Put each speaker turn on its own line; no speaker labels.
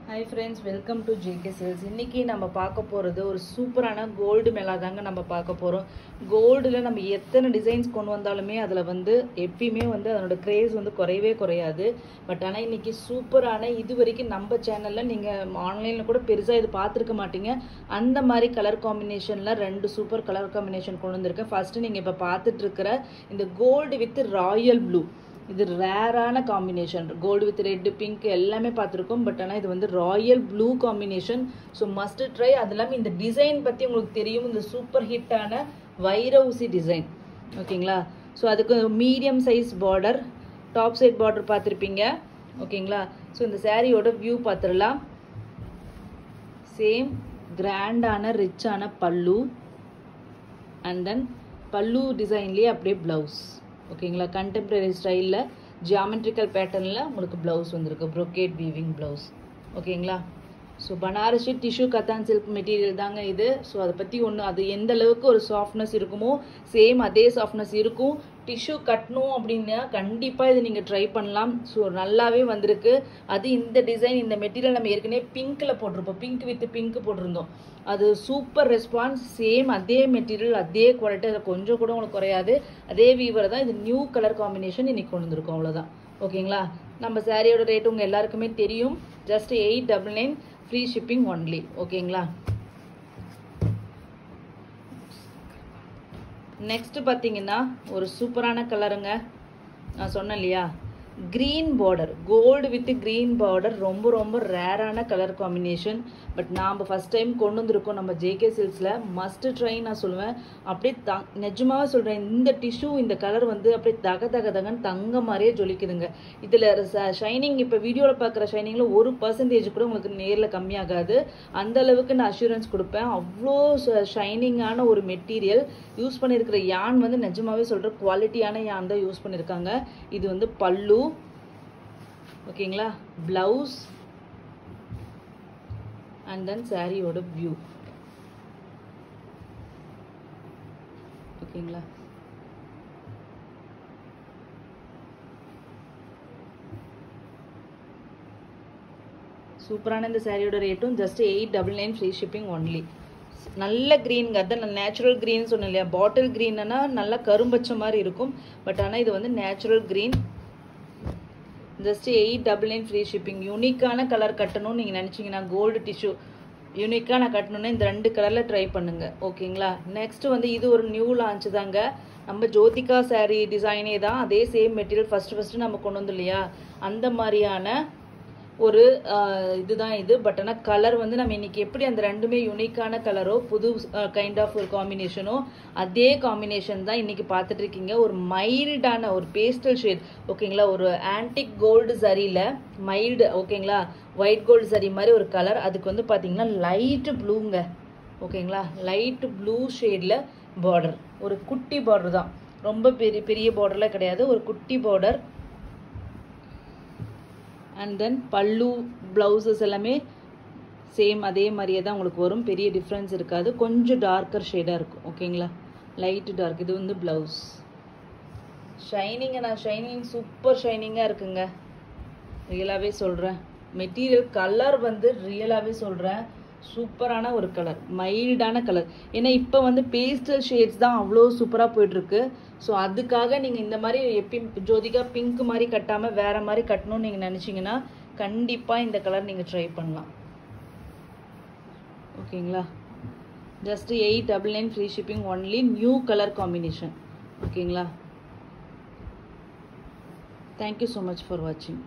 Hi friends, welcome to JK Sales. இன்னைக்கு நம்ம பார்க்க போறது ஒரு சூப்பரான கோல்ட் மேலா தாங்க நம்ம பார்க்க போறோம். கோல்ட்ல நம்ம எத்தனை டிசைன்ஸ் கொண்டு வந்தாலுமே அதுல எப்பயுமே அதோட கிரேஸ் குறையவே குறையாது. பட் ஆனா இன்னைக்கு சூப்பரான இதுவரைக்கும் நம்ம சேனல்ல நீங்க ஆன்லைன்ல கூட பெருசா இது பார்த்திருக்க மாட்டீங்க. அந்த மாதிரி கலர் காம்பினேஷன்ல ரெண்டு சூப்பர் கலர் காம்பினேஷன் கொண்டு வந்திருக்கேன். ஃபர்ஸ்ட் நீங்க இப்ப பார்த்துட்டு இருக்கிற இந்த கோல்ட் வித் ராயல் ப்ளூ. இது ரேரான combination. Gold with red pink எல்லாமே பார்த்துருக்கோம். பட் ஆனால் இது royal blue combination. So must try. அது இல்லாமல் இந்த டிசைன் பற்றி உங்களுக்கு தெரியும். இந்த சூப்பர் ஹிட்டான வைர ஊசி டிசைன். ஓகேங்களா? ஸோ அதுக்கு medium size border, top side border பார்த்துருப்பீங்க. ஓகேங்களா? ஸோ இந்த சாரியோட வியூ பார்த்துடலாம். சேம் கிராண்டான ரிச்சான பல்லு அண்ட் தென் பல்லு டிசைன்லேயே அப்படியே ப்ளவுஸ். ஓகேங்களா? கண்டெம்பரரி ஸ்டைலில் ஜியாமெட்ரிக்கல் பேட்டர்னில் உங்களுக்கு ப்ளவுஸ் வந்திருக்கு. Brocade weaving blouse. ஓகேங்களா? So Banarasi tissue katan silk material தாங்க இது. ஸோ அதை பற்றி அது எந்த அளவுக்கு ஒரு சாஃப்ட்னஸ் இருக்குமோ சேம் அதே சாஃப்ட்னஸ் இருக்கும். டிஷ்யூ கட்டணும் அப்படின்னா கண்டிப்பாக இது நீங்கள் ட்ரை பண்ணலாம். ஸோ நல்லாவே வந்திருக்கு. அது இந்த டிசைன் இந்த மெட்டீரியல் நம்ம ஏற்கனவே பிங்க்கில் போட்டிருப்போம். பிங்க் வித் பிங்க் போட்டிருந்தோம். அது சூப்பர் ரெஸ்பான்ஸ். சேம் அதே மெட்டீரியல் அதே குவாலிட்டி. அதில் கொஞ்சம் கூட உங்களுக்கு குறையாது. அதே வீவர் தான். இது நியூ கலர் காம்பினேஷன் இன்னைக்கு கொண்டு வந்திருக்கோம். அவ்வளோதான். ஓகேங்களா? நம்ம சாரியோட ரேட் உங்கள் எல்லாருக்குமே தெரியும். Just 899 free shipping only. ஓகேங்களா? நெக்ஸ்ட் பார்த்தீங்கன்னா ஒரு சூப்பரான கலருங்க. நான் சொன்னேன் இல்லையா, green border, gold with green border. ரொம்ப ரொம்ப ரேரான கலர் காம்பினேஷன். பட் நாம் ஃபர்ஸ்ட் டைம் கொண்டு வந்திருக்கோம் நம்ம ஜேகே சில்க்ஸில். மஸ்ட் ட்ரை நான் சொல்லுவேன். அப்படியே நிஜமாவே சொல்கிறேன். இந்த டிஷ்யூ இந்த கலர் அப்படியே தக தக தகன்னு தங்க மாதிரியே ஜொலிக்குதுங்க. இதில் ஷைனிங் இப்போ வீடியோவில் பார்க்குற ஷைனிங்கில் 1% கூட உங்களுக்கு நேரில் கம்மியாகாது. அந்த அளவுக்கு நான் அஷூரன்ஸ் கொடுப்பேன். அவ்வளோ ஷைனிங்கான ஒரு மெட்டீரியல். யூஸ் பண்ணியிருக்கிற யான் நிஜமாவே சொல்கிற குவாலிட்டியான யான் தான் யூஸ் பண்ணியிருக்காங்க. இது பல்லு. ஓகேங்களா? பிளவுஸ் அண்ட் தென் சாரியோட வியூ. ஓகேங்களா? சூப்பரான இந்த சாரியோட ரேட்டும் ஜஸ்ட் 899 ஃப்ரீ ஷிப்பிங் ஒன்லி. நல்ல கிரீனுங்க. அதான் நேச்சுரல் கிரீன் சொன்னேன் இல்லையா. பாட்டில் கிரீன்னா நல்லா கரும்பச்ச மாதிரி இருக்கும். பட் ஆனால் இது natural green. Just 899 free shipping. யூனிக்கான கலர் கட்டணும்னு நீங்கள் நினச்சிங்கன்னா கோல்டு டிஷ்யூ யூனிக்காக நான் கட்டணுன்னா இந்த ரெண்டு கலரில் ட்ரை பண்ணுங்க. ஓகேங்களா? நெக்ஸ்ட் இது ஒரு நியூ லான்ச் தாங்க. நம்ம ஜோதிகா சாரீ டிசைனே தான். அதே சேம் மெட்டீரியல் ஃபர்ஸ்ட் நம்ம கொண்டு வந்து இல்லையா, அந்த மாதிரியான ஒரு இதுதான் இது. பட் ஆனால் கலர் நம்ம இன்னைக்கு எப்படி அந்த ரெண்டுமே யூனிக்கான கலரோ புது கைண்ட் ஆஃப் ஒரு காம்பினேஷனோ அதே காம்பினேஷன் தான் இன்னைக்கு பார்த்துட்டு இருக்கீங்க. ஒரு மைல்டான ஒரு பேஸ்டல் ஷேட். ஓகேங்களா? ஒரு ஆன்டிக் கோல்டு சரியில் மைல்டு. ஓகேங்களா? ஒயிட் கோல்டு சரி மாதிரி ஒரு கலர். அதுக்கு பார்த்தீங்கன்னா லைட்டு ப்ளூங்க. ஓகேங்களா? லைட்டு ப்ளூ ஷேடில் பார்டர். ஒரு குட்டி பார்டர் தான். ரொம்ப பெரிய பெரிய பார்டர்லாம் கிடையாது. ஒரு குட்டி பார்டர். அண்ட் தென் பல்லு ப்ளவுசஸ் எல்லாமே சேம் அதே மாதிரியே தான் உங்களுக்கு வரும். பெரிய டிஃப்ரென்ஸ் இருக்காது. கொஞ்சம் டார்க்கர் ஷேடாக இருக்கும். ஓகேங்களா? Light dark. இது ப்ளவுஸ். ஷைனிங் சூப்பர் ஷைனிங்காக இருக்குங்க. ரியலாகவே சொல்கிறேன். மெட்டீரியல் கலர் ரியலாகவே சொல்கிறேன். சூப்பரான ஒரு கலர், மைல்டான கலர். ஏன்னா இப்போ பேஸ்டல் ஷேட்ஸ் தான் அவ்வளோ சூப்பராக போயிட்டுருக்கு. ஸோ அதுக்காக நீங்கள் இந்த மாதிரி எப்பயும் ஜோதிகா பிங்க் மாதிரி கட்டாமல் வேறு மாதிரி கட்டணும்னு நீங்கள் நினச்சிங்கன்னா கண்டிப்பாக இந்த கலர் நீங்கள் ட்ரை பண்ணலாம். ஓகேங்களா? Just 899 free shipping only. New colour combination. ஓகேங்களா? தேங்க்யூ ஸோ மச் ஃபார் வாட்சிங்.